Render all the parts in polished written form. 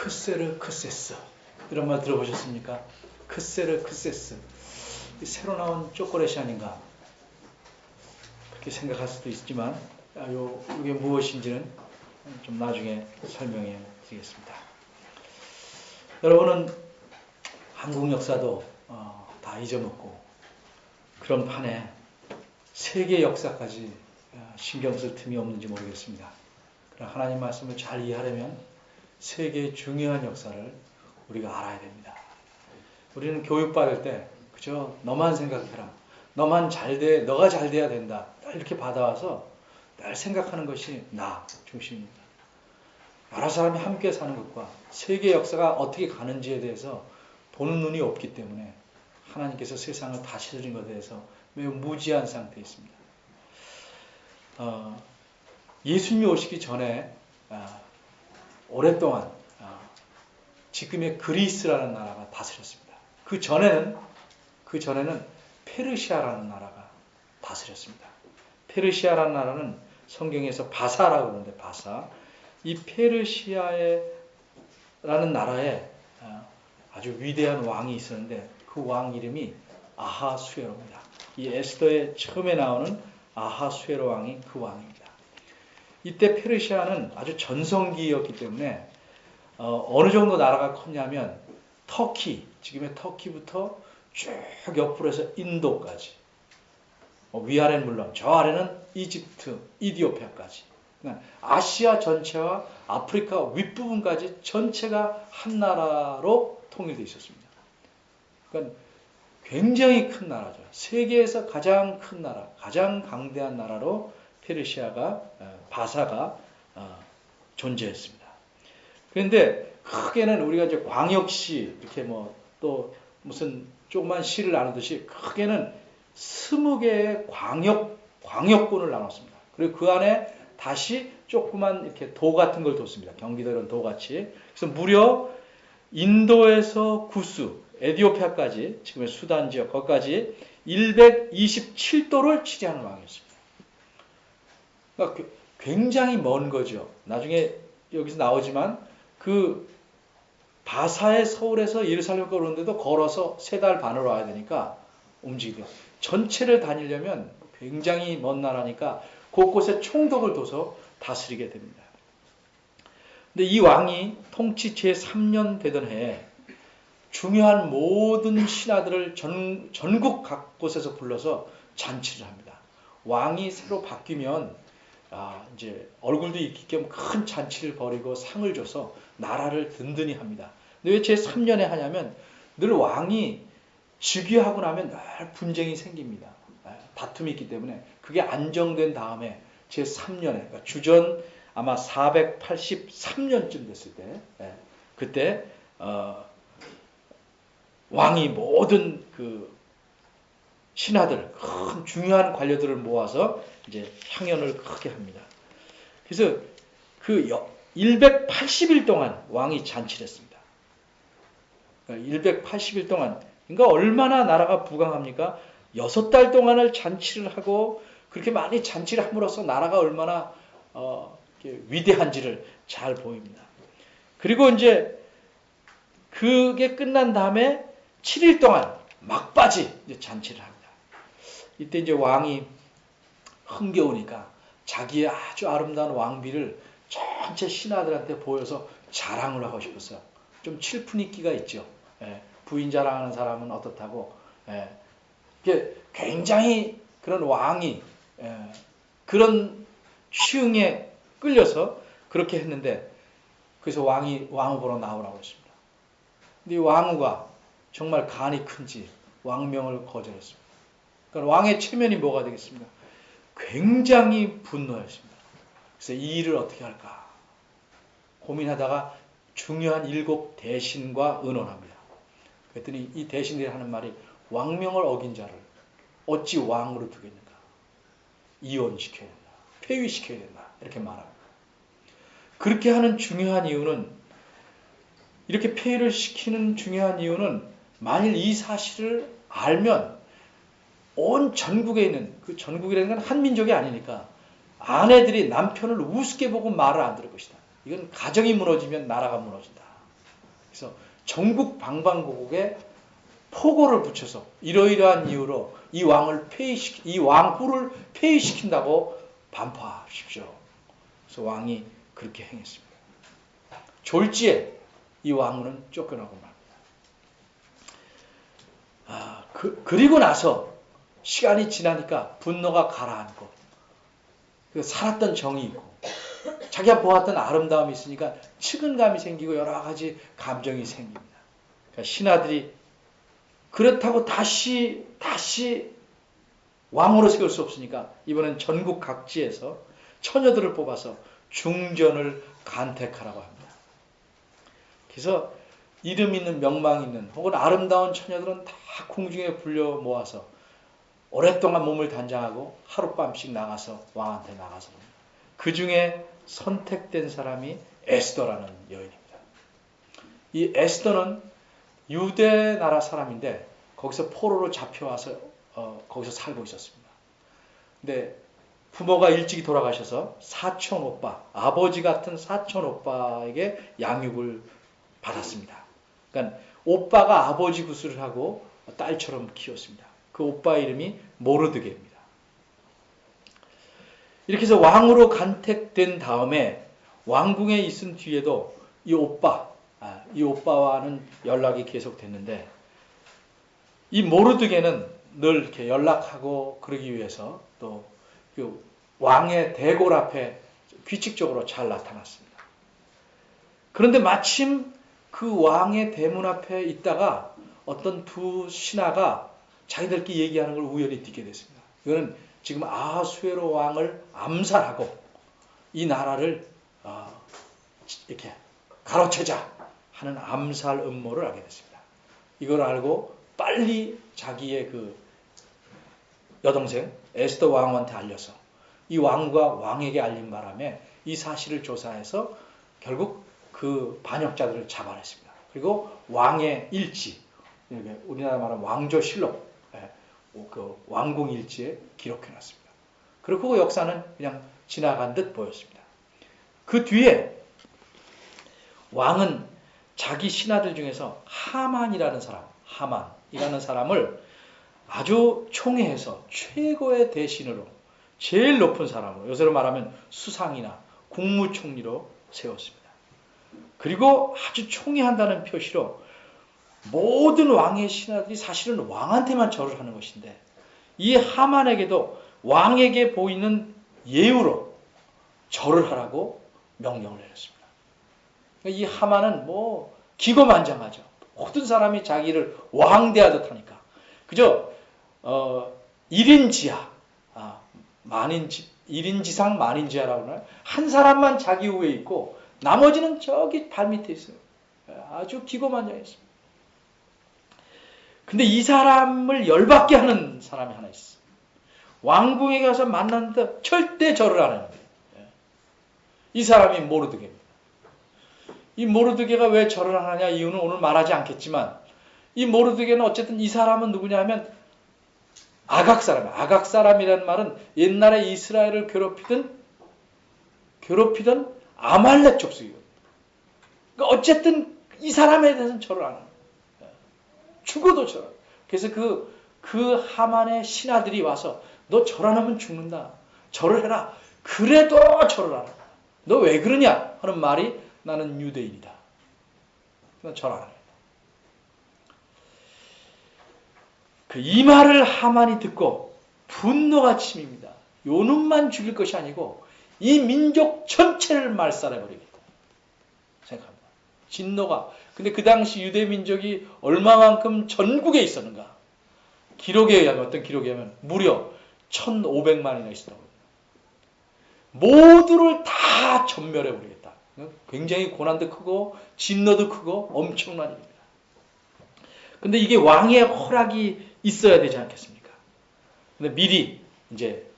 크세르 크세스 이런 말 들어보셨습니까? 크세르 크세스 새로 나온 초콜릿이 아닌가 그렇게 생각할 수도 있지만 이게 무엇인지는 좀 나중에 설명해 드리겠습니다. 여러분은 한국 역사도 다 잊어먹고 그런 판에 세계 역사까지 신경 쓸 틈이 없는지 모르겠습니다. 그러나 하나님 말씀을 잘 이해하려면 세계의 중요한 역사를 우리가 알아야 됩니다. 우리는 교육받을 때 그저 너만 생각해라. 너만 잘 돼, 너가 잘 돼야 된다. 이렇게 받아와서 늘 생각하는 것이 나 중심입니다. 여러 사람이 함께 사는 것과 세계 역사가 어떻게 가는지에 대해서 보는 눈이 없기 때문에 하나님께서 세상을 다스리는 것에 대해서 매우 무지한 상태에 있습니다. 예수님이 오시기 전에 오랫동안 지금의 그리스라는 나라가 다스렸습니다. 그 전에는 페르시아라는 나라가 다스렸습니다. 페르시아라는 나라는 성경에서 바사라고 그러는데 바사. 이 페르시아라는 나라에 아주 위대한 왕이 있었는데 그 왕 이름이 아하수에로입니다. 이 에스더의 처음에 나오는 아하수에로 왕이 그 왕입니다. 이때 페르시아는 아주 전성기였기 때문에 어느 정도 나라가 컸냐면 터키, 지금의 터키부터 쭉 옆으로 해서 인도까지 위아래는 물론 저 아래는 이집트, 이디오피아까지 아시아 전체와 아프리카 윗부분까지 전체가 한 나라로 통일되어 있었습니다. 그러니까 굉장히 큰 나라죠. 세계에서 가장 큰 나라, 가장 강대한 나라로 페르시아가, 바사가 존재했습니다. 그런데 크게는 우리가 이제 광역시, 이렇게 또 무슨 조그만 시를 나누듯이 크게는 20개의 광역군을 나눴습니다. 그리고 그 안에 다시 조그만 이렇게 도 같은 걸 뒀습니다. 경기도 이런 도같이. 그래서 무려 인도에서 구스, 에티오피아까지, 지금의 수단 지역, 거기까지 127도를 치지하는 왕이었습니다. 그러니까 굉장히 먼 거죠. 나중에 여기서 나오지만 그 바사의 서울에서 예루살렘까지 오는데도 걸어서 3달 반을 와야 되니까 움직이고요. 전체를 다니려면 굉장히 먼 나라니까 곳곳에 총독을 둬서 다스리게 됩니다. 근데 이 왕이 통치 제3년 되던 해에 중요한 모든 신하들을 전국 각곳에서 불러서 잔치를 합니다. 왕이 새로 바뀌면 이제 얼굴도 익힐 겸 큰 잔치를 벌이고 상을 줘서 나라를 든든히 합니다. 근데 왜 제3년에 하냐면 늘 왕이 즉위하고 나면 늘 분쟁이 생깁니다. 다툼이 있기 때문에 그게 안정된 다음에 제3년에 그러니까 주전 아마 483년쯤 됐을 때 그때 왕이 모든 그 신하들 큰 중요한 관료들을 모아서 이제 향연을 크게 합니다. 그래서 그 180일 동안 왕이 잔치를 했습니다. 그러니까 180일 동안 그러니까 얼마나 나라가 부강합니까? 6달 동안을 잔치를 하고 그렇게 많이 잔치를 함으로써 나라가 얼마나 위대한지를 잘 보입니다. 그리고 이제 그게 끝난 다음에 7일 동안 막바지 이제 잔치를 합니다. 이때 이제 왕이 흥겨우니까 자기의 아주 아름다운 왕비를 전체 신하들한테 보여서 자랑을 하고 싶었어요. 좀 칠푼이기가 있죠. 부인 자랑하는 사람은 어떻다고. 굉장히 그런 왕이 그런 취응에 끌려서 그렇게 했는데 그래서 왕이 왕후 보러 나오라고 했습니다. 근데 이 왕후가 정말 간이 큰지 왕명을 거절했습니다. 그러니까 왕의 체면이 뭐가 되겠습니까? 굉장히 분노했습니다. 그래서 이 일을 어떻게 할까 고민하다가 중요한 7 대신과 의논합니다. 그랬더니 이 대신들이 하는 말이 왕명을 어긴 자를 어찌 왕으로 두겠는가? 이혼시켜야 된다. 폐위시켜야 된다. 이렇게 말합니다. 그렇게 하는 중요한 이유는 이렇게 폐위를 시키는 중요한 이유는 만일 이 사실을 알면 온 전국에 있는 그 전국이라는 건 한민족이 아니니까 아내들이 남편을 우습게 보고 말을 안 들을 것이다. 이건 가정이 무너지면 나라가 무너진다. 그래서 전국 방방곡곡에 포고를 붙여서 이러이러한 이유로 이 왕후를 폐위시킨다고 반포하십시오. 그래서 왕이 그렇게 행했습니다. 졸지에 이 왕후는 쫓겨나고 맙니다. 그리고 나서 시간이 지나니까 분노가 가라앉고 살았던 정이 있고 자기가 보았던 아름다움이 있으니까 측은감이 생기고 여러 가지 감정이 생깁니다. 그러니까 신하들이 그렇다고 다시 왕으로 세울 수 없으니까 이번엔 전국 각지에서 처녀들을 뽑아서 중전을 간택하라고 합니다. 그래서 이름 있는 명망 있는 혹은 아름다운 처녀들은 다 궁중에 불려 모아서 오랫동안 몸을 단장하고 하룻밤씩 나가서 왕한테 나가서 그 중에 선택된 사람이 에스더라는 여인입니다. 이 에스더는 유대 나라 사람인데 거기서 포로로 잡혀와서 거기서 살고 있었습니다. 근데 부모가 일찍이 돌아가셔서 사촌 오빠, 아버지 같은 사촌 오빠에게 양육을 받았습니다. 그러니까 오빠가 아버지 구슬을 하고 딸처럼 키웠습니다. 그 오빠 이름이 모르드게입니다. 이렇게 해서 왕으로 간택된 다음에 왕궁에 있은 뒤에도 이 오빠와는 연락이 계속됐는데 이 모르드게는 늘 이렇게 연락하고 그러기 위해서 또 그 왕의 대궐 앞에 규칙적으로 잘 나타났습니다. 그런데 마침 그 왕의 대문 앞에 있다가 어떤 두 신하가 자기들끼리 얘기하는 걸 우연히 듣게 됐습니다. 이거는 지금 아하수에로 왕을 암살하고 이 나라를 이렇게 가로채자 하는 암살 음모를 알게 됐습니다. 이걸 알고 빨리 자기의 그 여동생 에스더 왕한테 알려서 이 왕과 왕에게 알린 바람에 이 사실을 조사해서 결국 그 반역자들을 잡아냈습니다. 그리고 왕의 일지, 우리나라 말하는 왕조실록, 그 왕궁 일지에 기록해놨습니다. 그리고 그 역사는 그냥 지나간 듯 보였습니다. 그 뒤에 왕은 자기 신하들 중에서 하만이라는 사람을 아주 총애해서 최고의 대신으로 제일 높은 사람으로, 요새로 말하면 수상이나 국무총리로 세웠습니다. 그리고 아주 총애한다는 표시로 모든 왕의 신하들이 사실은 왕한테만 절을 하는 것인데 이 하만에게도 왕에게 보이는 예우로 절을 하라고 명령을 내렸습니다. 이 하만은 기고만장하죠. 모든 사람이 자기를 왕대하듯 하니까 그저 1인지하, 1인지상 만인지하라고 하나요? 한 사람만 자기 위에 있고 나머지는 저기 발밑에 있어요. 아주 기고만장했습니다. 근데 이 사람을 열받게 하는 사람이 하나 있어. 왕궁에 가서 만났는데 절대 절을 안 하는 거예요. 이 사람이 모르드게입니다. 이 모르드게가 왜 절을 안 하냐 이유는 오늘 말하지 않겠지만 이 모르드게는 어쨌든 이 사람은 누구냐 하면 아각 사람. 아각 사람이라는 말은 옛날에 이스라엘을 괴롭히던 아말렉 족속이거든요. 그러니까 어쨌든 이 사람에 대해서는 절을 안 합니다. 죽어도 절을. 그래서 그 하만의 신하들이 와서 너 절 안 하면 죽는다. 절을 해라. 그래도 절을 안 한다. 너 왜 그러냐 하는 말이 나는 유대인이다. 절 안 합니다. 이 말을 하만이 듣고 분노가 침입니다. 요놈만 죽일 것이 아니고 이 민족 전체를 말살해버리겠다 생각합니다. 진노가. 근데 그 당시 유대 민족이 얼마만큼 전국에 있었는가. 기록에 의하면 어떤 기록에 의하면 무려 1,500만이나 있었다고 합니다. 모두를 다 전멸해버리겠다. 굉장히 고난도 크고 진노도 크고 엄청난 일입니다. 근데 이게 왕의 허락이 있어야 되지 않겠습니까? 근데 미리 이제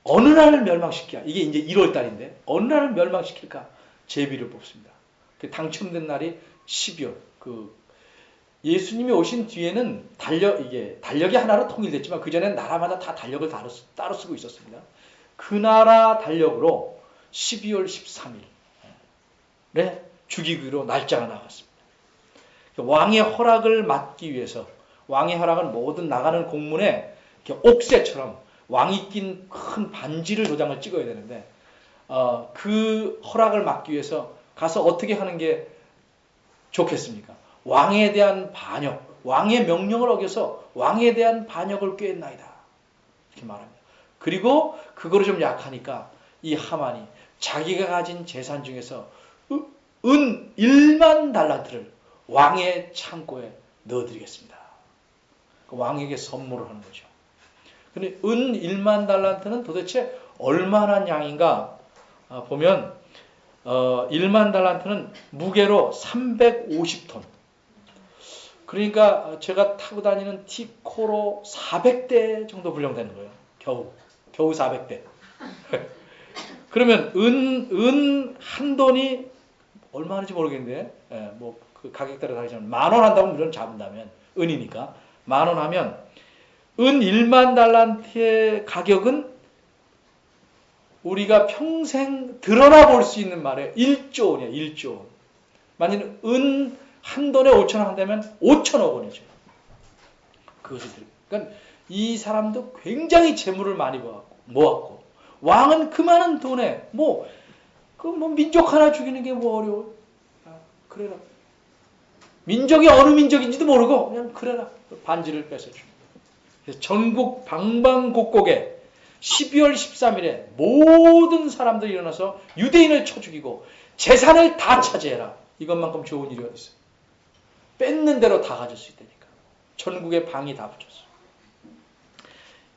어느 날을 멸망시킬까? 이게 이제 1월 달인데 어느 날을 멸망시킬까? 제비를 뽑습니다. 그 당첨된 날이 12월. 예수님이 오신 뒤에는 달력이 하나로 통일됐지만 그 전에는 나라마다 다 달력을 따로 쓰고 있었습니다. 그 나라 달력으로 12월 13일에 죽이기로 날짜가 나왔습니다. 왕의 허락을 받기 위해서, 왕의 허락은 모든 나가는 공문에 이렇게 옥새처럼 왕이 낀 큰 반지를 도장을 찍어야 되는데 그 허락을 받기 위해서 가서 어떻게 하는 게 좋겠습니까? 왕에 대한 반역, 왕의 명령을 어겨서 왕에 대한 반역을 꾀했나이다. 이렇게 말합니다. 그리고 그거로 좀 약하니까 이 하만이 자기가 가진 재산 중에서 은 1만 달란트를 왕의 창고에 넣어드리겠습니다. 왕에게 선물을 하는 거죠. 근데 은 1만 달란트는 도대체 얼마나 양인가 보면 1만 달란트는 무게로 350톤. 그러니까 제가 타고 다니는 티코로 400대 정도 분량되는 거예요. 겨우 400대. 그러면 은 한 돈이 얼마인지 모르겠는데, 뭐 그 가격 따라 다르지만 10,000원 한다고 물론 잡은다면 은이니까 10,000원 하면 은 1만 달란트의 가격은 우리가 평생 드러나 볼 수 있는 말에 1조 원이에요. 1조 원. 만약 은 한 돈에 5,000원 한다면 5천억 원이죠. 그것을 그러니까 이 사람도 굉장히 재물을 많이 모았고 왕은 그 많은 돈에 뭐 민족 하나 죽이는 게 뭐 어려워. 그래라. 민족이 어느 민족인지도 모르고 그냥 그래라. 반지를 뺏어줍니다. 그래서 전국 방방곡곡에 12월 13일에 모든 사람들이 일어나서 유대인을 쳐 죽이고 재산을 다 차지해라. 이것만큼 좋은 일이 어디 있어요. 뺏는 대로 다 가질 수 있다니까. 전국에 방이 다 붙였어.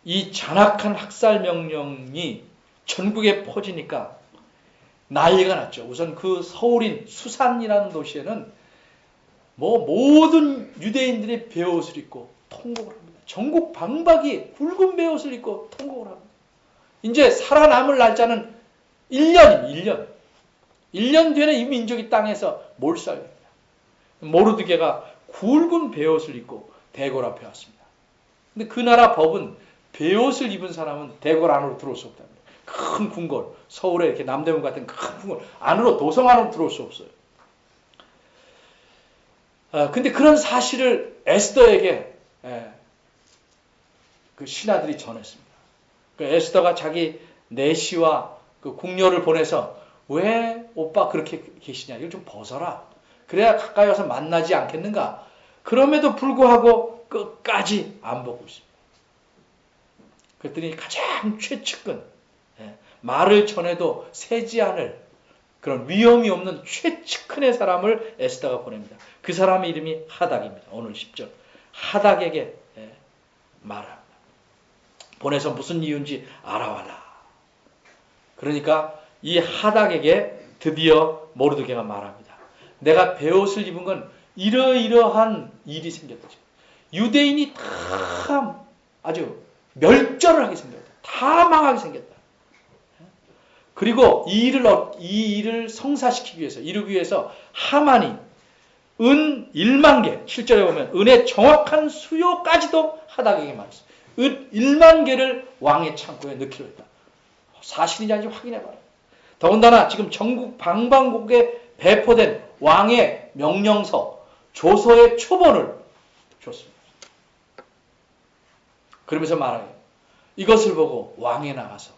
이 잔악한 학살 명령이 전국에 퍼지니까 난리가 났죠. 우선 그 서울인 수산이라는 도시에는 모든 유대인들이 베옷을 입고 통곡을 합니다. 전국 방박이 굵은 베옷을 입고 통곡을 합니다. 이제 살아남을 날짜는 1년입니다. 1년 뒤에는 이 민족이 땅에서 몰살됩니다. 모르드게가 굵은 베옷을 입고 대궐 앞에 왔습니다. 근데 그 나라 법은 베옷을 입은 사람은 대궐 안으로 들어올 수 없답니다. 큰 궁궐, 서울에 이렇게 남대문 같은 큰 궁궐 안으로, 도성 안으로 들어올 수 없어요. 근데 그런 사실을 에스더에게 그 신하들이 전했습니다. 그 에스더가 자기 내시와 그 궁녀를 보내서 왜 오빠 그렇게 계시냐, 이걸 좀 벗어라. 그래야 가까이 와서 만나지 않겠는가. 그럼에도 불구하고 끝까지 안 보고 있습니다. 그랬더니 가장 최측근, 말을 전해도 새지 않을 그런 위험이 없는 최측근의 사람을 에스더가 보냅니다. 그 사람의 이름이 하닥입니다. 오늘 10절. 하닥에게 말합니다. 보내서 무슨 이유인지 알아와라. 그러니까 이 하닥에게 드디어 모르드게가 말합니다. 내가 베옷을 입은 건 이러이러한 일이 생겼다. 유대인이 다 아주 멸절을 하게 생겼다. 다 망하게 생겼다. 그리고 이 일을 성사시키기 위해서, 이루기 위해서 하만이 은 1만 개, 7절에 보면 은의 정확한 수요까지도 하닥에게 말했어요. 은 1만 개를 왕의 창고에 넣기로 했다. 사실인지 아닌지 확인해봐라. 더군다나 지금 전국 방방곡곡에 배포된 왕의 명령서, 조서의 초본을 줬습니다. 그러면서 말해요. 이것을 보고 왕에 나가서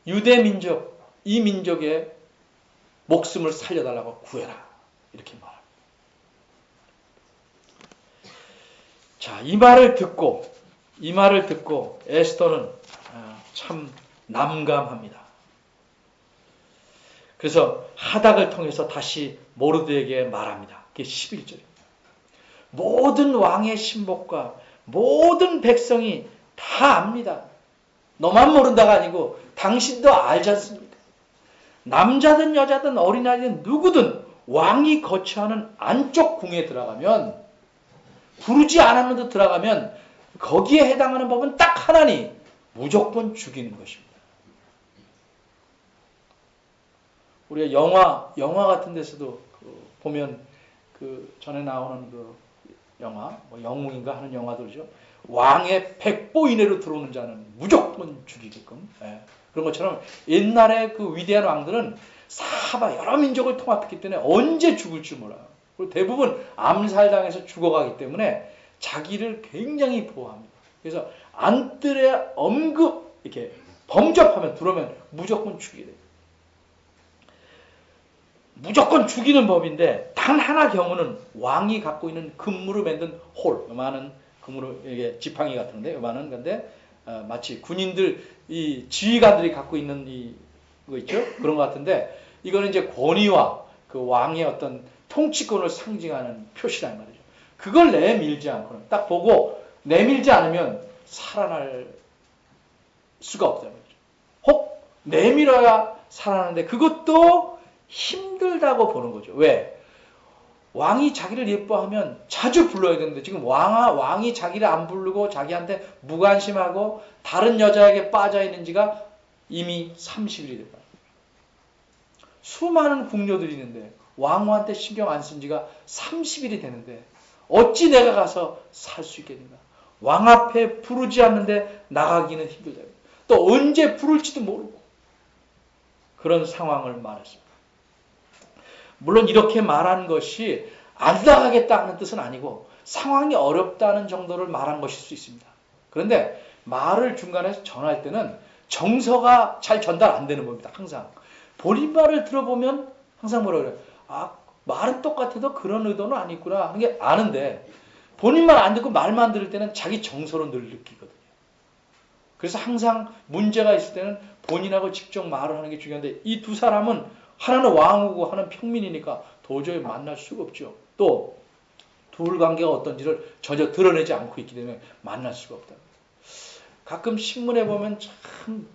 유대 민족, 이 민족의 목숨을 살려달라고 구해라. 이렇게 말합니다. 자, 이 말을 듣고 에스더는 참 남감합니다. 그래서 하닥을 통해서 다시 모르드에게 말합니다. 그게 11절입니다. 모든 왕의 신복과 모든 백성이 다 압니다. 너만 모른다가 아니고 당신도 알지 않습니까? 남자든 여자든 어린아이든 누구든 왕이 거처하는 안쪽 궁에 들어가면, 부르지 않았는데 들어가면 거기에 해당하는 법은 딱 하나니 무조건 죽이는 것입니다. 우리가 영화 같은 데서도 보면 전에 나오는 영화, 영웅인가 하는 영화들이죠. 왕의 백보 이내로 들어오는 자는 무조건 죽이게끔. 그런 것처럼 옛날에 그 위대한 왕들은 여러 민족을 통합했기 때문에 언제 죽을 줄 몰라요. 그리고 대부분 암살당해서 죽어가기 때문에 자기를 굉장히 보호합니다. 그래서 안뜰에 엄급 이렇게 범접하면 들어오면 무조건 죽이게 돼요. 무조건 죽이는 법인데 단 하나 경우는 왕이 갖고 있는 금으로 만든 홀, 요만한 금으로 이게 지팡이 같은데 요만한 건데 마치 군인들 이 지휘관들이 갖고 있는 이거 있죠? 그런 것 같은데 이거는 이제 권위와 그 왕의 어떤 통치권을 상징하는 표시란 말이죠. 그걸 내밀지 않고는 딱 보고 내밀지 않으면 살아날 수가 없다는 거죠. 혹 내밀어야 살아나는데 그것도 힘들다고 보는 거죠. 왜? 왕이 자기를 예뻐하면 자주 불러야 되는데 지금 왕이 자기를 안 부르고 자기한테 무관심하고 다른 여자에게 빠져 있는 지가 이미 30일이 됐다. 수많은 궁녀들이 있는데 왕후한테 신경 안 쓴 지가 30일이 되는데 어찌 내가 가서 살 수 있겠는가. 왕 앞에 부르지 않는데 나가기는 힘들다. 또 언제 부를지도 모르고 그런 상황을 말했습니다. 물론 이렇게 말한 것이 안 나가겠다는 뜻은 아니고 상황이 어렵다는 정도를 말한 것일 수 있습니다. 그런데 말을 중간에서 전할 때는 정서가 잘 전달 안 되는 겁니다. 항상. 본인 말을 들어보면 항상 뭐라 그래요? 아, 말은 똑같아도 그런 의도는 아니구나 하는 게 아는데 본인 말 안 듣고 말만 들을 때는 자기 정서로 늘 느끼거든요. 그래서 항상 문제가 있을 때는 본인하고 직접 말을 하는 게 중요한데 이 두 사람은 하나는 왕후고 하나는 평민이니까 도저히 만날 수가 없죠. 또 둘 관계가 어떤지를 전혀 드러내지 않고 있기 때문에 만날 수가 없다. 가끔 신문에 보면 참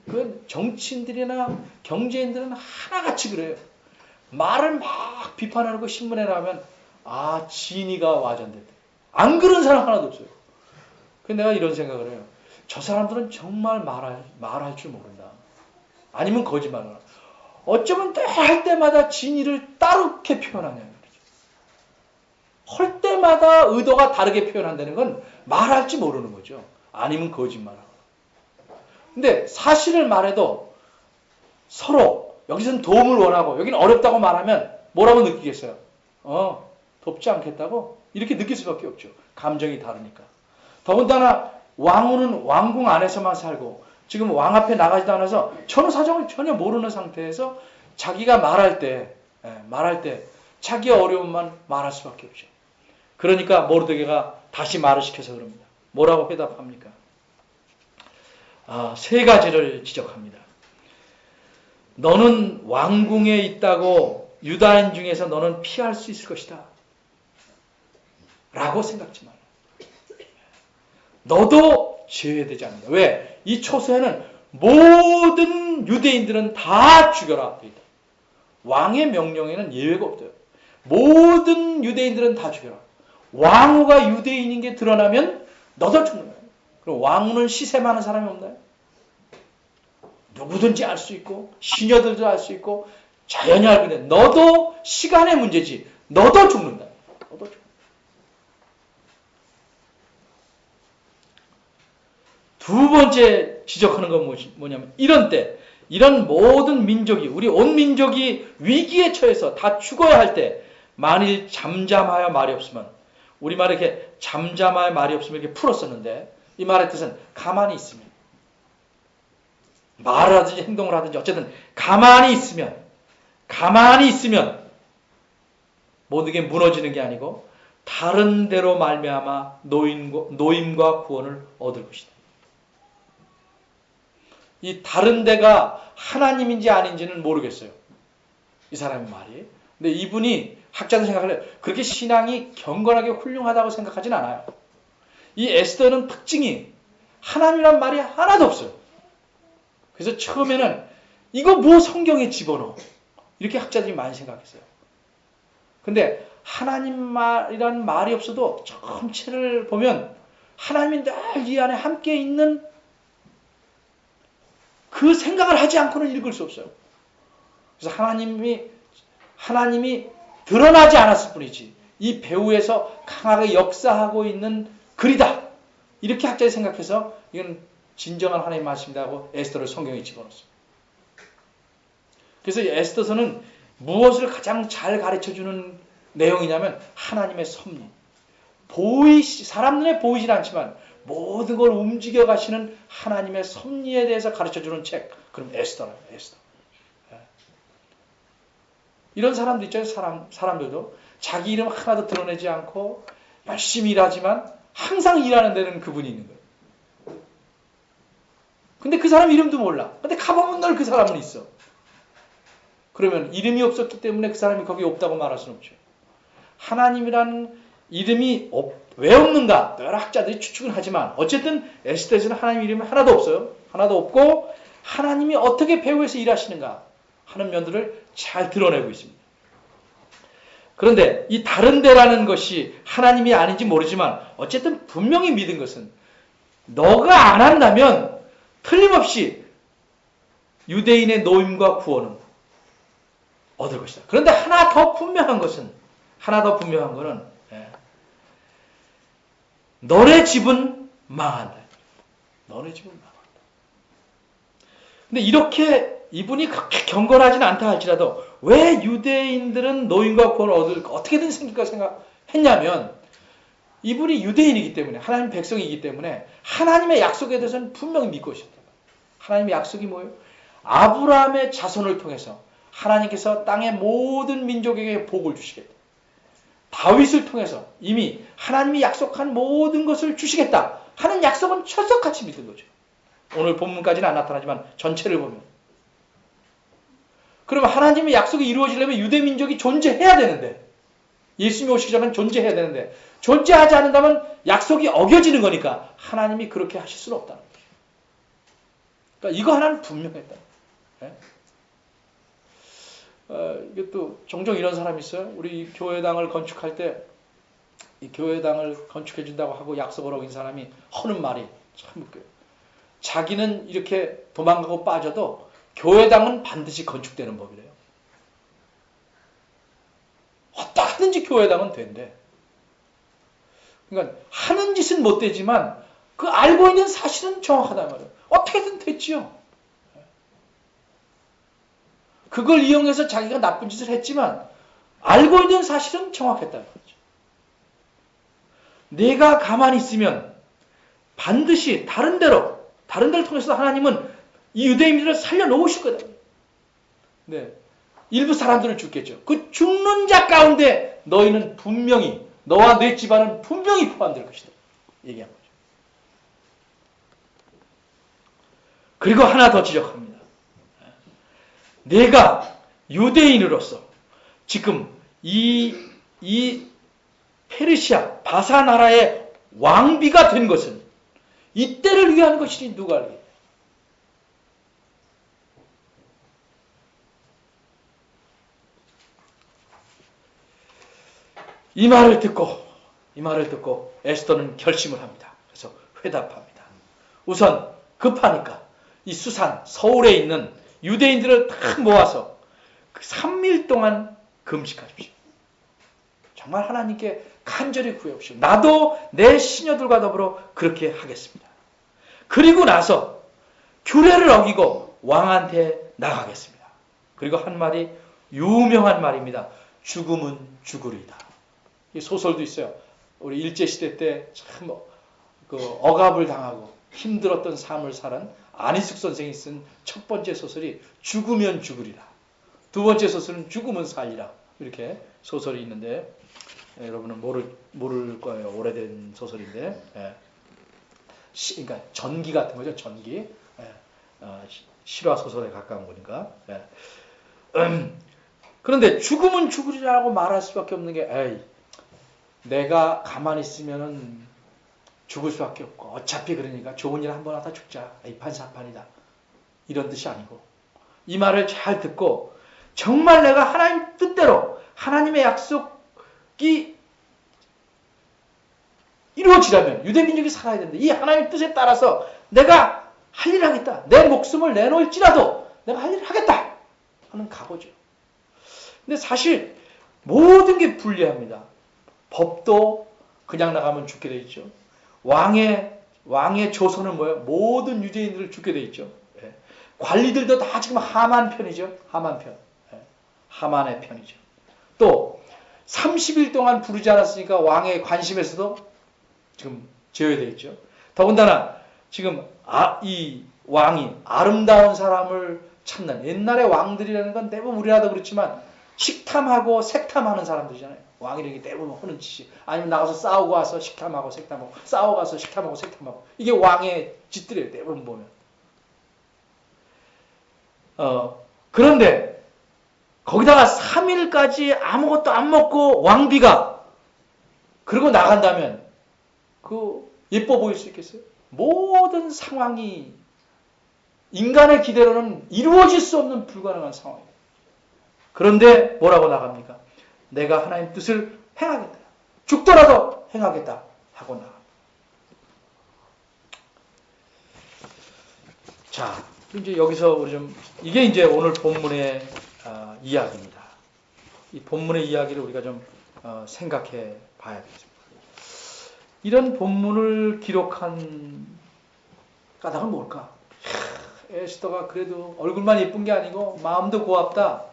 정치인들이나 경제인들은 하나같이 그래요. 말을 막 비판하고 신문에 나오면 아 진의가 와전됐다. 안 그런 사람 하나도 없어요. 근데 내가 이런 생각을 해요. 저 사람들은 정말 말할 줄 모른다. 아니면 거짓말을 한다. 어쩌면 할 때마다 진의를 다르게 표현하냐는 거죠. 할 때마다 의도가 다르게 표현한다는 건 말할지 모르는 거죠. 아니면 거짓말하고. 근데 사실을 말해도 서로 여기서는 도움을 원하고 여기는 어렵다고 말하면 뭐라고 느끼겠어요? 돕지 않겠다고? 이렇게 느낄 수밖에 없죠. 감정이 다르니까. 더군다나 왕후는 왕궁 안에서만 살고 지금 왕 앞에 나가지도 않아서 전후 사정을 전혀 모르는 상태에서 자기가 말할 때 자기의 어려움만 말할 수밖에 없죠. 그러니까 모르드게가 다시 말을 시켜서 그럽니다. 뭐라고 회답합니까? 세 가지를 지적합니다. 너는 왕궁에 있다고 유다인 중에서 너는 피할 수 있을 것이다. 라고 생각지 마라. 너도 제외되지 않는다. 왜? 이 초서에는 모든 유대인들은 다 죽여라. 왕의 명령에는 예외가 없대요. 모든 유대인들은 다 죽여라. 왕후가 유대인인 게 드러나면 너도 죽는다. 그럼 왕후는 시샘하는 사람이 없나요? 누구든지 알 수 있고 시녀들도 알 수 있고 자연히 알고 있는데 너도 시간의 문제지. 너도 죽는다. 너도 죽는다. 두 번째 지적하는 건 뭐냐면 이런 때 이런 모든 민족이 우리 온 민족이 위기에 처해서 다 죽어야 할 때 만일 잠잠하여 말이 없으면 우리말에 이렇게 잠잠하여 말이 없으면 이렇게 풀었었는데 이 말의 뜻은 가만히 있으면 말을 하든지 행동을 하든지 어쨌든 가만히 있으면 모든 게 무너지는 게 아니고 다른 데로 말미암아 노임과 구원을 얻을 것이다. 이 다른 데가 하나님인지 아닌지는 모르겠어요. 이 사람의 말이. 근데 이분이 학자들 생각할래 그렇게 신앙이 경건하게 훌륭하다고 생각하진 않아요. 이 에스더는 특징이 하나님이란 말이 하나도 없어요. 그래서 처음에는 이거 뭐 성경에 집어넣어. 이렇게 학자들이 많이 생각했어요. 근데 하나님 말이란 말이 없어도 전체를 보면 하나님이 늘 이 안에 함께 있는 그 생각을 하지 않고는 읽을 수 없어요. 그래서 하나님이 드러나지 않았을 뿐이지 이 배후에서 강하게 역사하고 있는 글이다. 이렇게 학자들이 생각해서 이건 진정한 하나님의 말씀이다 하고 에스더를 성경에 집어넣었어요. 그래서 에스더서는 무엇을 가장 잘 가르쳐주는 내용이냐면 하나님의 섭리. 사람 눈에 보이진 않지만 모든 걸 움직여 가시는 하나님의 섭리에 대해서 가르쳐주는 책. 그럼 에스더라. 에스더. 이런 사람도 있잖아요. 사람들도 자기 이름 하나도 드러내지 않고 열심히 일하지만 항상 일하는 데는 그분이 있는 거예요. 근데 그 사람 이름도 몰라. 근데 가보면 늘 그 사람은 있어. 그러면 이름이 없었기 때문에 그 사람이 거기 없다고 말할 수는 없죠. 하나님이라는 이름이 왜 없는가? 여러 학자들이 추측은 하지만 어쨌든 에스더에서는 하나님 이름이 하나도 없어요. 하나도 없고 하나님이 어떻게 배후에서 일하시는가 하는 면들을 잘 드러내고 있습니다. 그런데 이 다른 데라는 것이 하나님이 아닌지 모르지만 어쨌든 분명히 믿은 것은 너가 안 한다면 틀림없이 유대인의 노임과 구원은 얻을 것이다. 그런데 하나 더 분명한 것은 너네 집은 망한다. 너네 집은 망한다. 근데 이렇게 이분이 그렇게 경건하지는 않다 할지라도 왜 유대인들은 노임과 구원을 얻을 어떻게든 생길까 생각했냐면 이분이 유대인이기 때문에 하나님 백성이기 때문에 하나님의 약속에 대해서는 분명히 믿고 있습니다. 하나님의 약속이 뭐예요? 아브라함의 자손을 통해서 하나님께서 땅의 모든 민족에게 복을 주시겠다. 다윗을 통해서 이미 하나님이 약속한 모든 것을 주시겠다 하는 약속은 철석같이 믿은 거죠. 오늘 본문까지는 안 나타나지만 전체를 보면. 그러면 하나님의 약속이 이루어지려면 유대 민족이 존재해야 되는데 예수님이 오시기 전에 존재해야 되는데 존재하지 않는다면 약속이 어겨지는 거니까 하나님이 그렇게 하실 수는 없다는 거죠. 그러니까 이거 하나는 분명했다. 네? 이게 또 종종 이런 사람이 있어요. 우리 교회당을 건축할 때 이 교회당을 건축해 준다고 하고 약속을 어긴 사람이 하는 말이 참 웃겨요. 자기는 이렇게 도망가고 빠져도 교회당은 반드시 건축되는 법이래요. 어떻게든지 교회당은 된대. 그러니까 하는 짓은 못 되지만 그 알고 있는 사실은 정확하단 말이에요. 어떻게든 됐지요. 그걸 이용해서 자기가 나쁜 짓을 했지만 알고 있는 사실은 정확했다는 거죠. 내가 가만히 있으면 반드시 다른 데를 통해서 하나님은 이 유대인들을 살려놓으실 거다. 네. 일부 사람들을 죽겠죠. 그 죽는 자 가운데 너희는 분명히 너와 내 집안은 분명히 포함될 것이다. 얘기한 거죠. 그리고 하나 더 지적합니다. 내가 유대인으로서 지금 이 페르시아 바사 나라의 왕비가 된 것은 이때를 위한 것이니 누가 알겠냐. 이 말을 듣고 에스더는 결심을 합니다. 그래서 회답합니다. 우선 급하니까 이 수산 서울에 있는 유대인들을 다 모아서 3일 동안 금식하십시오. 정말 하나님께 간절히 구해옵시오. 나도 내 시녀들과 더불어 그렇게 하겠습니다. 그리고 나서 규례를 어기고 왕한테 나가겠습니다. 그리고 한 말이 유명한 말입니다. 죽음은 죽으리다. 이 소설도 있어요. 우리 일제시대 때 참 억압을 당하고 힘들었던 삶을 살은 안희숙 선생이 쓴 첫 번째 소설이 죽으면 죽으리라. 두 번째 소설은 죽으면 살리라. 이렇게 소설이 있는데 여러분은 모를 거예요. 오래된 소설인데 그러니까 전기 같은 거죠. 전기. 실화 소설에 가까운 거니까. 그런데 죽으면 죽으리라고 말할 수밖에 없는 게 내가 가만히 있으면은 죽을 수밖에 없고 어차피 그러니까 좋은 일 한번 하다 죽자. 이판사판이다. 이런 뜻이 아니고 이 말을 잘 듣고 정말 내가 하나님 뜻대로 하나님의 약속이 이루어지려면 유대민족이 살아야 되는데 이 하나님 뜻에 따라서 내가 할 일을 하겠다. 내 목숨을 내놓을지라도 내가 할 일을 하겠다 하는 각오죠. 근데 사실 모든 게 불리합니다. 법도 그냥 나가면 죽게 돼 있죠. 왕의 조선은 뭐예요? 모든 유대인들을 죽게 돼 있죠. 관리들도 다 지금 하만 편이죠. 하만 편. 하만의 편이죠. 또 30일 동안 부르지 않았으니까 왕의 관심에서도 지금 제외되어 있죠. 더군다나 지금 이 왕이 아름다운 사람을 찾는, 옛날의 왕들이라는 건 대부분 우리나라도 그렇지만 식탐하고 색탐하는 사람들이잖아요. 왕이라는 게 대부분 하는 짓이. 아니면 나가서 싸우고 와서 식탐하고 색탐하고, 싸우고 가서 식탐하고 색탐하고. 이게 왕의 짓들이에요. 대부분 보면. 그런데 거기다가 3일까지 아무것도 안 먹고 왕비가 그러고 나간다면 그 예뻐 보일 수 있겠어요? 모든 상황이 인간의 기대로는 이루어질 수 없는 불가능한 상황이에요. 그런데 뭐라고 나갑니까? 내가 하나님 뜻을 행하겠다. 죽더라도 행하겠다 하고 나갑니다. 자, 이제 여기서 우리 이게 이제 오늘 본문의 이야기입니다. 이 본문의 이야기를 우리가 좀 생각해 봐야 되겠습니다. 이런 본문을 기록한 까닭은 뭘까? 에스더가 그래도 얼굴만 예쁜 게 아니고 마음도 고맙다.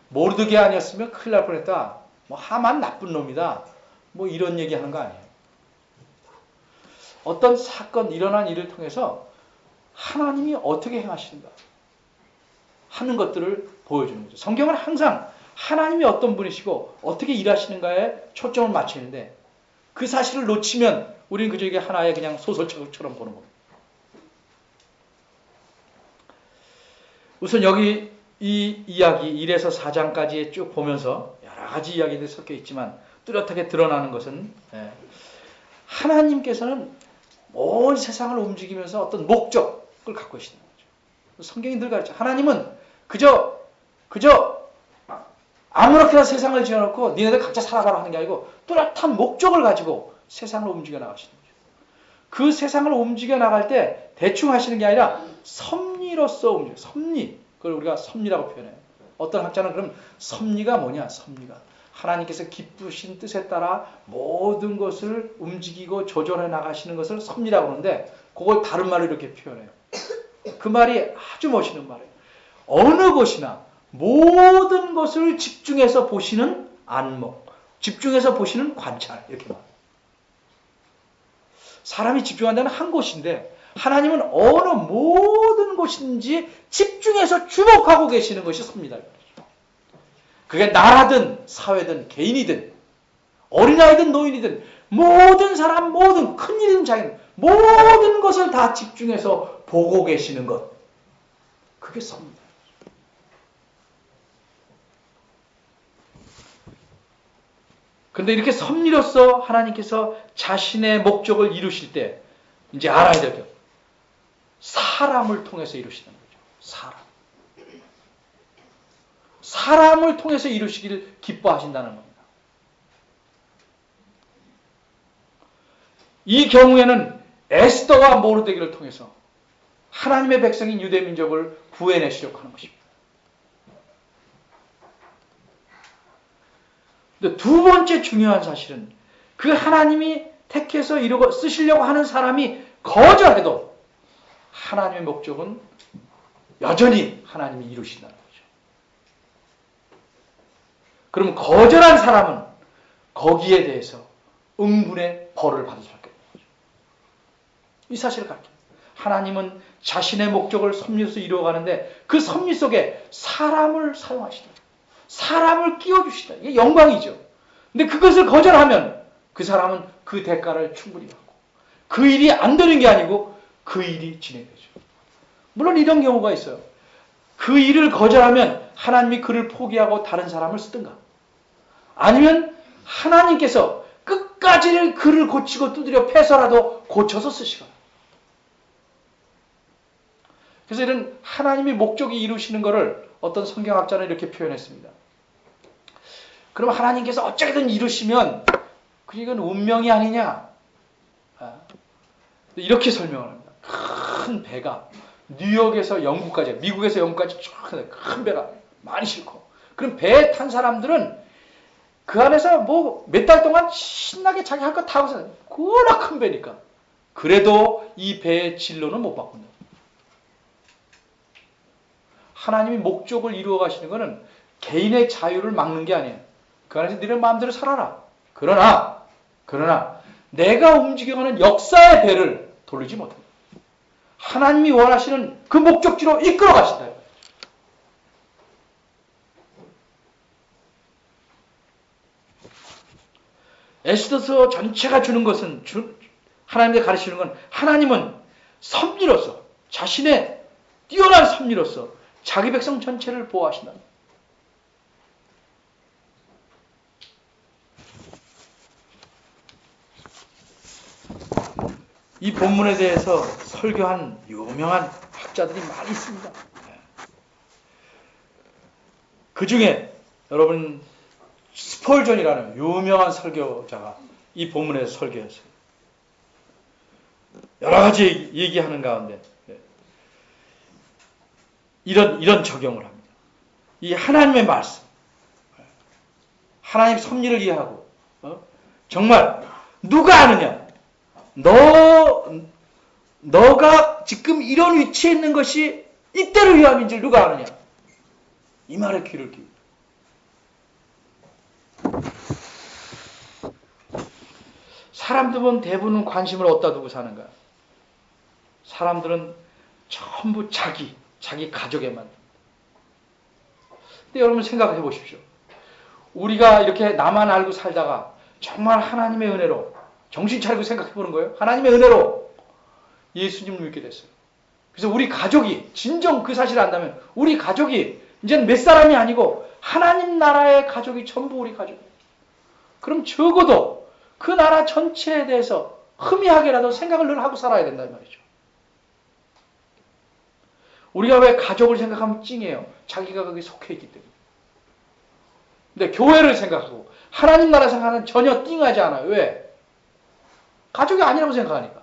모르드게 아니었으면 큰일 날 뻔했다. 뭐 하만 나쁜 놈이다. 뭐 이런 얘기하는 거 아니에요. 어떤 사건, 일어난 일을 통해서 하나님이 어떻게 행하시는가 하는 것들을 보여주는 거죠. 성경은 항상 하나님이 어떤 분이시고 어떻게 일하시는가에 초점을 맞추는데 그 사실을 놓치면 우리는 그저 이게 하나의 그냥 소설처럼 보는 겁니다. 우선 여기 이 이야기 1에서 4장까지 쭉 보면서 여러 가지 이야기들이 섞여 있지만 뚜렷하게 드러나는 것은 하나님께서는 온 세상을 움직이면서 어떤 목적을 갖고 계시는 거죠. 성경이 늘 가르쳐. 하나님은 그저 아무렇게나 세상을 지어놓고 니네들 각자 살아가라 하는 게 아니고 뚜렷한 목적을 가지고 세상을 움직여 나가시는 거죠. 그 세상을 움직여 나갈 때 대충 하시는 게 아니라 섭리로서 움직여요. 섭리. 그걸 우리가 섭리라고 표현해요. 어떤 학자는 그럼 섭리가 뭐냐? 섭리가. 하나님께서 기쁘신 뜻에 따라 모든 것을 움직이고 조절해 나가시는 것을 섭리라고 하는데 그걸 다른 말로 이렇게 표현해요. 그 말이 아주 멋있는 말이에요. 어느 곳이나 모든 것을 집중해서 보시는 안목, 집중해서 보시는 관찰 이렇게 말해요. 사람이 집중한다는 한 곳인데 하나님은 어느 모든 곳인지 집중해서 주목하고 계시는 것이 섭니다. 그게 나라든 사회든 개인이든 어린아이든 노인이든 모든 사람, 모든 큰일이든 작은 모든 것을 다 집중해서 보고 계시는 것. 그게 섭니다. 그런데 이렇게 섭리로서 하나님께서 자신의 목적을 이루실 때 이제 알아야 될 게 사람을 통해서 이루시는 거죠. 사람을 통해서 이루시기를 기뻐하신다는 겁니다. 이 경우에는 에스더와 모르드게를 통해서 하나님의 백성인 유대민족을 구해내시려고 하는 것입니다. 근데 두 번째 중요한 사실은 그 하나님이 택해서 이루고 쓰시려고 하는 사람이 거절해도 하나님의 목적은 여전히 하나님이 이루신다는 거죠. 그럼 거절한 사람은 거기에 대해서 응분의 벌을 받을 수밖에 없는 거죠. 이 사실을 가르쳐요. 하나님은 자신의 목적을 섭리로서 이루어가는데 그 섭리 속에 사람을 사용하시다. 사람을 끼워주시다. 이게 영광이죠. 근데 그것을 거절하면 그 사람은 그 대가를 충분히 받고 그 일이 안 되는 게 아니고 그 일이 진행되죠. 물론 이런 경우가 있어요. 그 일을 거절하면 하나님이 그를 포기하고 다른 사람을 쓰든가 아니면 하나님께서 끝까지 그를 고치고 두드려 패서라도 고쳐서 쓰시거나. 그래서 이런 하나님의 목적이 이루시는 것을 어떤 성경학자는 이렇게 표현했습니다. 그럼 하나님께서 어쩌든 이루시면 이건 운명이 아니냐? 이렇게 설명을 합니다. 큰 배가 뉴욕에서 영국까지, 미국에서 영국까지 큰 배가 많이 싣고 그럼 배에 탄 사람들은 그 안에서 뭐 몇 달 동안 신나게 자기 할 거 타고 사는 워낙 큰 배니까 그래도 이 배의 진로는 못 바꾼다. 하나님이 목적을 이루어 가시는 것은 개인의 자유를 막는 게 아니에요. 그 안에서 너네 마음대로 살아라. 그러나 내가 움직여가는 역사의 배를 돌리지 못한다. 하나님이 원하시는 그 목적지로 이끌어 가신다. 에스더서 전체가 주는 것은 하나님께 가르치는 건 하나님은 섭리로서 자신의 뛰어난 섭리로서 자기 백성 전체를 보호하신다. 이 본문에 대해서 설교한 유명한 학자들이 많이 있습니다. 그 중에 여러분 스펄전이라는 유명한 설교자가 이 본문에서 설교했어요. 여러 가지 얘기하는 가운데 이런 적용을 합니다. 이 하나님의 말씀, 하나님의 섭리를 이해하고 정말 누가 아느냐? 너가 지금 이런 위치에 있는 것이 이때를 위함인지 누가 아느냐? 이 말에 귀를 기울여. 사람들은 대부분 관심을 어디다 두고 사는가? 사람들은 전부 자기 가족에만. 근데 여러분 생각해 보십시오. 우리가 이렇게 나만 알고 살다가 정말 하나님의 은혜로 정신 차리고 생각해 보는 거예요. 하나님의 은혜로 예수님을 믿게 됐어요. 그래서 우리 가족이 진정 그 사실을 안다면 우리 가족이 이제는 몇 사람이 아니고 하나님 나라의 가족이 전부 우리 가족이에요. 그럼 적어도 그 나라 전체에 대해서 희미하게라도 생각을 늘 하고 살아야 된다는 말이죠. 우리가 왜 가족을 생각하면 찡해요? 자기가 거기 속해 있기 때문에. 근데 교회를 생각하고 하나님 나라 생각하는 전혀 띵하지 않아요. 왜? 가족이 아니라고 생각하니까.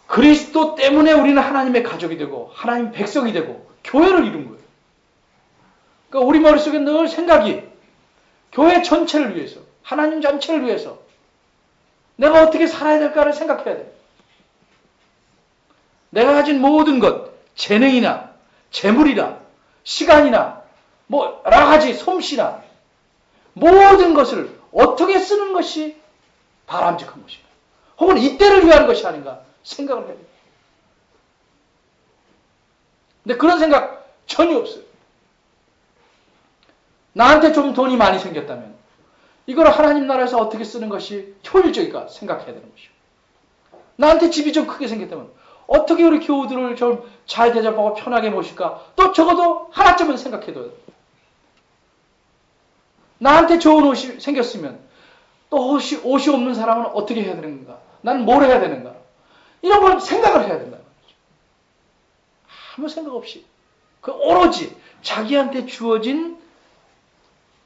그리스도 때문에 우리는 하나님의 가족이 되고 하나님의 백성이 되고 교회를 이룬 거예요. 그러니까 우리 머릿속에 늘 생각이 교회 전체를 위해서, 하나님 전체를 위해서 내가 어떻게 살아야 될까를 생각해야 돼요. 내가 가진 모든 것, 재능이나 재물이나 시간이나 뭐 여러 가지 솜씨나 모든 것을 어떻게 쓰는 것이 바람직한 것인가? 혹은 이때를 위한 것이 아닌가 생각을 해야 돼요. 근데 그런 생각 전혀 없어요. 나한테 좀 돈이 많이 생겼다면 이걸 하나님 나라에서 어떻게 쓰는 것이 효율적일까 생각해야 되는 것이고, 나한테 집이 좀 크게 생겼다면 어떻게 우리 교우들을 좀 잘 대접하고 편하게 모실까? 또 적어도 하나쯤은 생각해둬야 돼요. 나한테 좋은 옷이 생겼으면 또 옷이 없는 사람은 어떻게 해야 되는가? 나는 뭘 해야 되는가? 이런 걸 생각을 해야 된다는 거죠. 아무 생각 없이 그 오로지 자기한테 주어진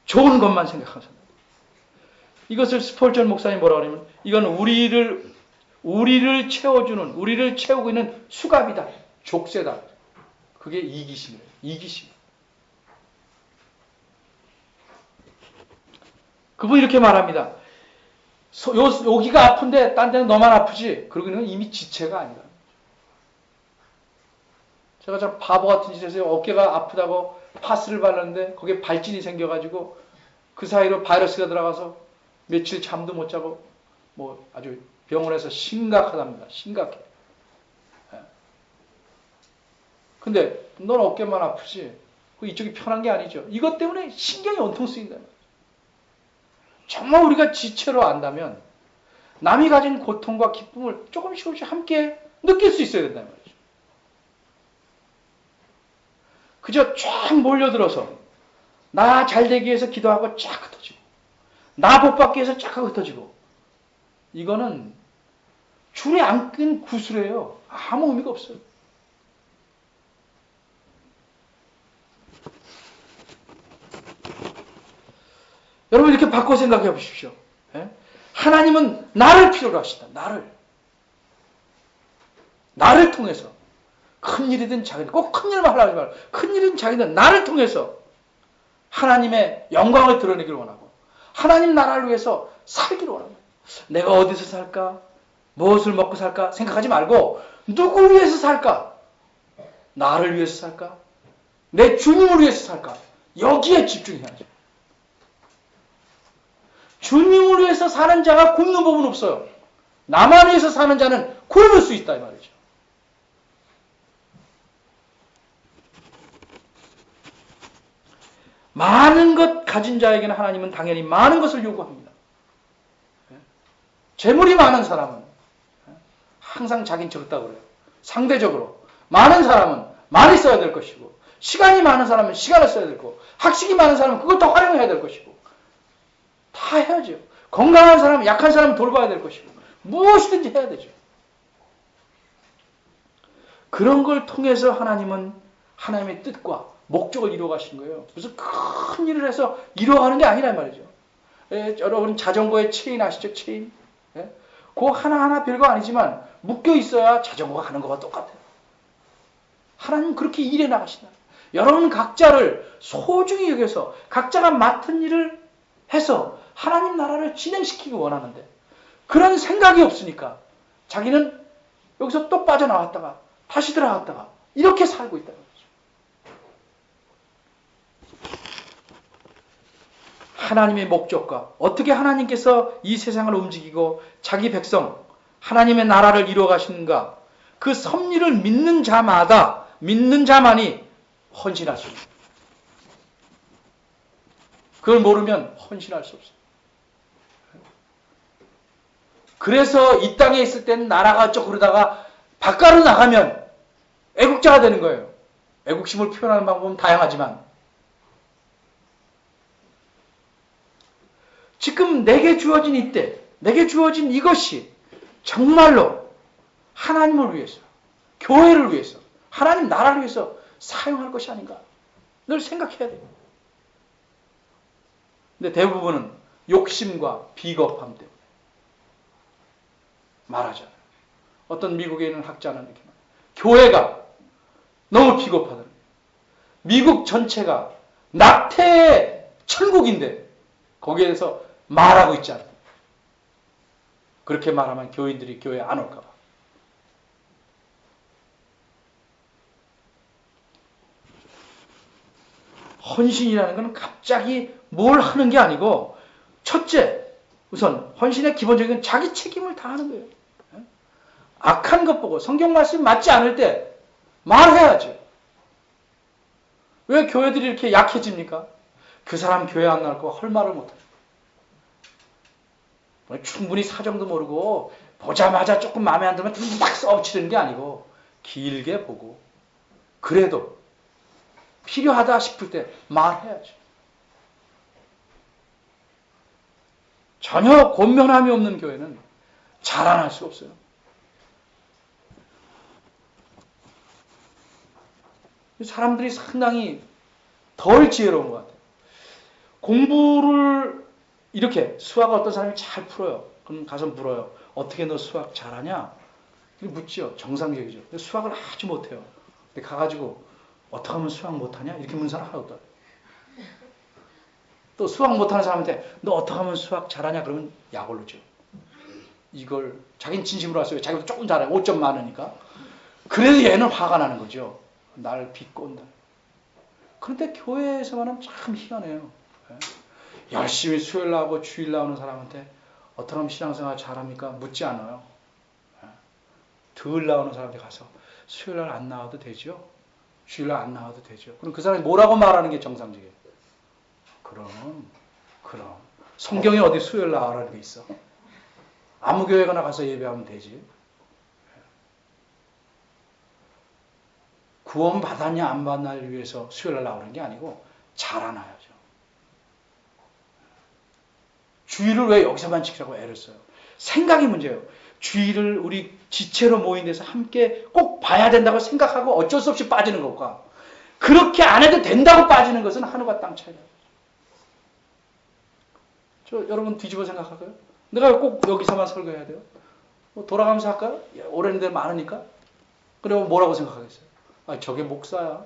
좋은 것만 생각하는 사람. 이것을 스폴전 목사님 뭐라고 하냐면 이건 우리를 채워주는, 우리를 채우고 있는 수갑이다. 족쇄다. 그게 이기심이에요. 이기심. 그분이 이렇게 말합니다. 여기가 아픈데 딴 데는 너만 아프지. 그러고는 이미 지체가 아니다. 제가 참 바보 같은 짓 해서 어깨가 아프다고 파스를 발랐는데 거기에 발진이 생겨가지고 그 사이로 바이러스가 들어가서 며칠 잠도 못 자고 뭐 아주 병원에서 심각하답니다. 심각해. 근데 넌 어깨만 아프지. 이쪽이 편한 게 아니죠. 이것 때문에 신경이 온통 쓰인다. 정말 우리가 지체로 안다면 남이 가진 고통과 기쁨을 조금씩 함께 느낄 수 있어야 된다는 말이죠. 그저 쫙 몰려들어서 나 잘되기 위해서 기도하고 쫙 흩어지고 나 복받기 위해서 쫙 흩어지고 이거는 줄에 안 끈 구슬이에요. 아무 의미가 없어요. 여러분 이렇게 바꿔 생각해 보십시오. 하나님은 나를 필요로 하신다. 나를 통해서 큰일이든 작은 꼭 큰일만 하려고 하지 말고 큰일이든 작은든 나를 통해서 하나님의 영광을 드러내기를 원하고 하나님 나라를 위해서 살기를 원합니다. 내가 어디서 살까? 무엇을 먹고 살까? 생각하지 말고 누구를 위해서 살까? 나를 위해서 살까? 내 주님을 위해서 살까? 여기에 집중해야죠. 주님을 위해서 사는 자가 굶는 법은 없어요. 나만 위해서 사는 자는 굶을 수 있다 이 말이죠. 많은 것 가진 자에게는 하나님은 당연히 많은 것을 요구합니다. 재물이 많은 사람은 항상 자기는 적다고 그래요. 상대적으로 많은 사람은 많이 써야 될 것이고, 시간이 많은 사람은 시간을 써야 될 거고, 학식이 많은 사람은 그걸 더 활용해야 될 것이고, 다 해야죠. 건강한 사람은 약한 사람은 돌봐야 될 것이고, 무엇이든지 해야 되죠. 그런 걸 통해서 하나님은 하나님의 뜻과 목적을 이루어가시는 거예요. 무슨 큰 일을 해서 이루어가는 게 아니란 말이죠. 여러분 자전거의 체인 아시죠? 체인. 그 하나하나 별거 아니지만 묶여 있어야 자전거가 가는 것과 똑같아요. 하나님은 그렇게 일해 나가신다. 여러분 각자를 소중히 여겨서 각자가 맡은 일을 해서 하나님 나라를 진행시키기 원하는데 그런 생각이 없으니까 자기는 여기서 또 빠져나왔다가 다시 들어갔다가 이렇게 살고 있다는 거죠. 하나님의 목적과 어떻게 하나님께서 이 세상을 움직이고 자기 백성 하나님의 나라를 이루어 가시는가, 그 섭리를 믿는 자마다, 믿는 자만이 헌신할 수 있습니다. 그걸 모르면 헌신할 수 없어요. 그래서 이 땅에 있을 때는 나라가 어쩌고 그러다가 바깥으로 나가면 애국자가 되는 거예요. 애국심을 표현하는 방법은 다양하지만 지금 내게 주어진 이때, 내게 주어진 이것이 정말로 하나님을 위해서, 교회를 위해서, 하나님 나라를 위해서 사용할 것이 아닌가 늘 생각해야 돼요. 근데 대부분은 욕심과 비겁함 때문에 말하잖아요. 어떤 미국에 있는 학자는 이렇게 말해요. 교회가 너무 비겁하다는 거예요. 미국 전체가 낙태의 천국인데 거기에서 말하고 있지 않아요. 그렇게 말하면 교인들이 교회에 안 올까 봐. 헌신이라는 건 갑자기 뭘 하는 게 아니고, 첫째, 우선 헌신의 기본적인 자기 책임을 다하는 거예요. 악한 것 보고 성경 말씀이 맞지 않을 때 말해야죠. 왜 교회들이 이렇게 약해집니까? 그 사람 교회 안 나올 거 할 말을 못해요. 충분히 사정도 모르고 보자마자 조금 마음에 안 들면 막 썩치는 게 아니고 길게 보고, 그래도 필요하다 싶을 때 말해야죠. 전혀 권면함이 없는 교회는 자라날 수 없어요. 사람들이 상당히 덜 지혜로운 것 같아요. 공부를 이렇게 수학을 어떤 사람이 잘 풀어요. 그럼 가서 물어요. 어떻게 너 수학 잘하냐? 묻죠. 정상적이죠. 근데 수학을 아주 못해요. 근데 가가지고 어떻게 하면 수학 못하냐? 이렇게 묻는 사람 하나도 없어요. 또 수학 못하는 사람한테 너 어떻게 하면 수학 잘하냐? 그러면 약올로 줘. 이걸 자기는 진심으로 왔어요. 자기보다 조금 잘해. 5점 많으니까. 그래도 얘는 화가 나는 거죠. 날 비꼰다. 그런데 교회에서만은 참 희한해요. 열심히 수요일 나오고 주일 나오는 사람한테 어떻게 하면 신앙생활 잘합니까? 묻지 않아요. 덜 나오는 사람한테 가서 수요일 날 안 나와도 되죠? 주일 날 안 나와도 되죠? 그럼 그 사람이 뭐라고 말하는 게 정상적이에요? 그럼 성경에 어디 수요일 나와라는 게 있어? 아무 교회가나 가서 예배하면 되지. 구원 받았냐 안 받냐를 위해서 수요일 날 나오는 게 아니고 자라나야죠. 주일을 왜 여기서만 지키라고 애를 써요? 생각이 문제예요. 주일을 우리 지체로 모인 데서 함께 꼭 봐야 된다고 생각하고 어쩔 수 없이 빠지는 것과 그렇게 안 해도 된다고 빠지는 것은 하늘과 땅 차이다. 여러분 뒤집어 생각할까요? 내가 꼭 여기서만 설교해야 돼요? 돌아가면서 할까요? 오랜 데 많으니까? 그러면 뭐라고 생각하겠어요? 저게 목사야.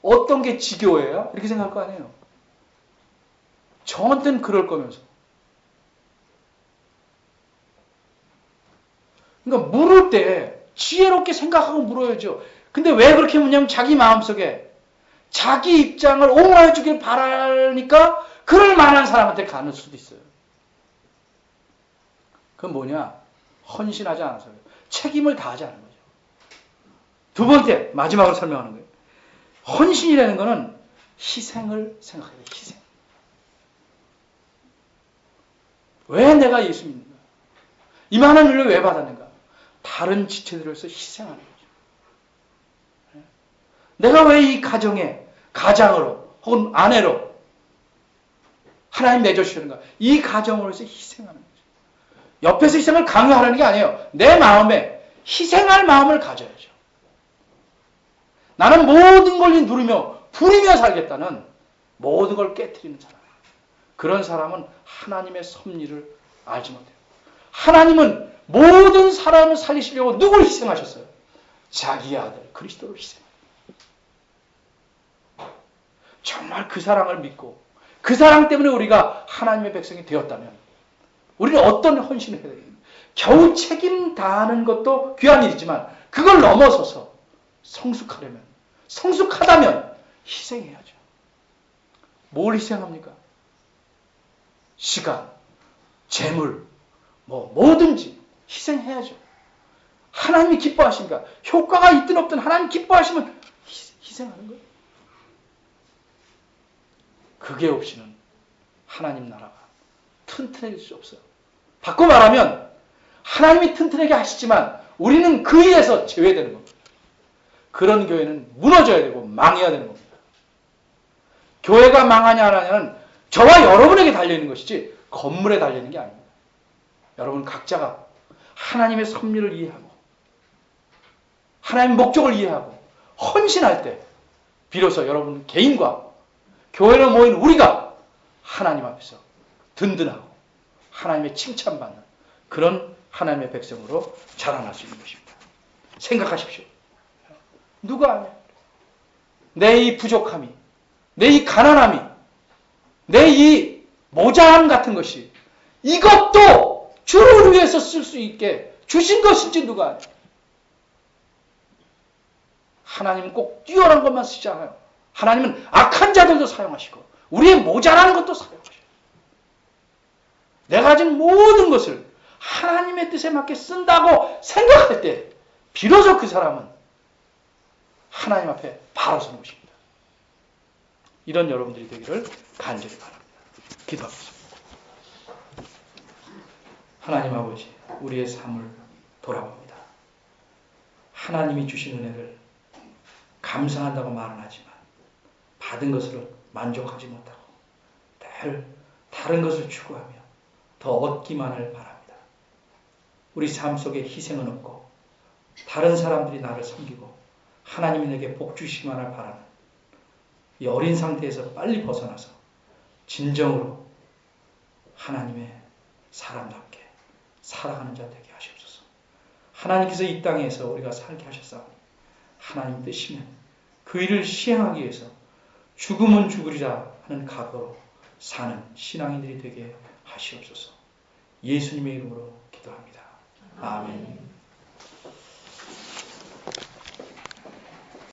어떤 게 지교회야? 이렇게 생각할 거 아니에요. 저한테는 그럴 거면서. 그러니까 물을 때 지혜롭게 생각하고 물어야죠. 근데 왜 그렇게 묻냐면 자기 마음속에 자기 입장을 옹호해 주길 바라니까 그럴 만한 사람한테 가는 수도 있어요. 그건 뭐냐? 헌신하지 않아서요. 책임을 다하지 않은 거죠. 두 번째, 마지막으로 설명하는 거예요. 헌신이라는 거는 희생을 생각해야 돼요. 희생. 왜 내가 예수 믿는가? 이 많은 은혜를 왜 받았는가? 다른 지체들을 위해서 희생하는 거죠. 내가 왜 이 가장으로 혹은 아내로 하나님 내주시는가? 이 가정을 위해서 희생하는 거죠. 옆에서 희생을 강요하라는 게 아니에요. 내 마음에 희생할 마음을 가져야죠. 나는 모든 걸 누리며 부리며 살겠다는 모든 걸 깨트리는 사람. 그런 사람은 하나님의 섭리를 알지 못해요. 하나님은 모든 사람을 살리시려고 누굴 희생하셨어요? 자기 아들 그리스도를 희생합니다. 정말 그 사랑을 믿고 그 사랑 때문에 우리가 하나님의 백성이 되었다면 우리는 어떤 헌신을 해야 되겠습니까? 겨우 책임 다하는 것도 귀한 일이지만 그걸 넘어서서 성숙하다면 희생해야죠. 뭘 희생합니까? 시간, 재물, 뭐든지 희생해야죠. 하나님이 기뻐하십니까? 효과가 있든 없든 하나님 기뻐하시면 희생하는 거예요. 그게 없이는 하나님 나라가 튼튼해질 수 없어요. 바꿔 말하면 하나님이 튼튼하게 하시지만 우리는 그 일에서 제외되는 겁니다. 그런 교회는 무너져야 되고 망해야 되는 겁니다. 교회가 망하냐 안 하냐는 저와 여러분에게 달려있는 것이지 건물에 달려있는 게 아닙니다. 여러분 각자가 하나님의 섭리를 이해하고 하나님의 목적을 이해하고 헌신할 때 비로소 여러분 개인과 교회로 모인 우리가 하나님 앞에서 든든하고 하나님의 칭찬받는 그런 하나님의 백성으로 자라날 수 있는 것입니다. 생각하십시오. 누가 아냐? 내 이 부족함이, 내 이 가난함이, 내 이 모자람 같은 것이 이것도 주를 위해서 쓸 수 있게 주신 것인지 누가 아냐? 하나님은 꼭 뛰어난 것만 쓰지 않아요. 하나님은 악한 자들도 사용하시고 우리의 모자라는 것도 사용하셔요. 내가 가진 모든 것을 하나님의 뜻에 맞게 쓴다고 생각할 때 비로소 그 사람은 하나님 앞에 바로 서는 것입니다. 이런 여러분들이 되기를 간절히 바랍니다. 기도하겠습니다. 하나님 아버지, 우리의 삶을 돌아봅니다. 하나님이 주신 은혜를 감사한다고 말은 하지만 받은 것으로 만족하지 못하고 늘 다른 것을 추구하며 더 얻기만을 바랍니다. 우리 삶 속에 희생은 없고 다른 사람들이 나를 섬기고 하나님이 내게 복 주시기만을 바라는 이 어린 상태에서 빨리 벗어나서 진정으로 하나님의 사람답게 살아가는 자 되게 하시옵소서. 하나님께서 이 땅에서 우리가 살게 하셨사오니 하나님 뜻이면 그 일을 시행하기 위해서 죽으면 죽으리라 하는 각오로 사는 신앙인들이 되게 하시옵소서. 예수님의 이름으로 기도합니다. 아멘.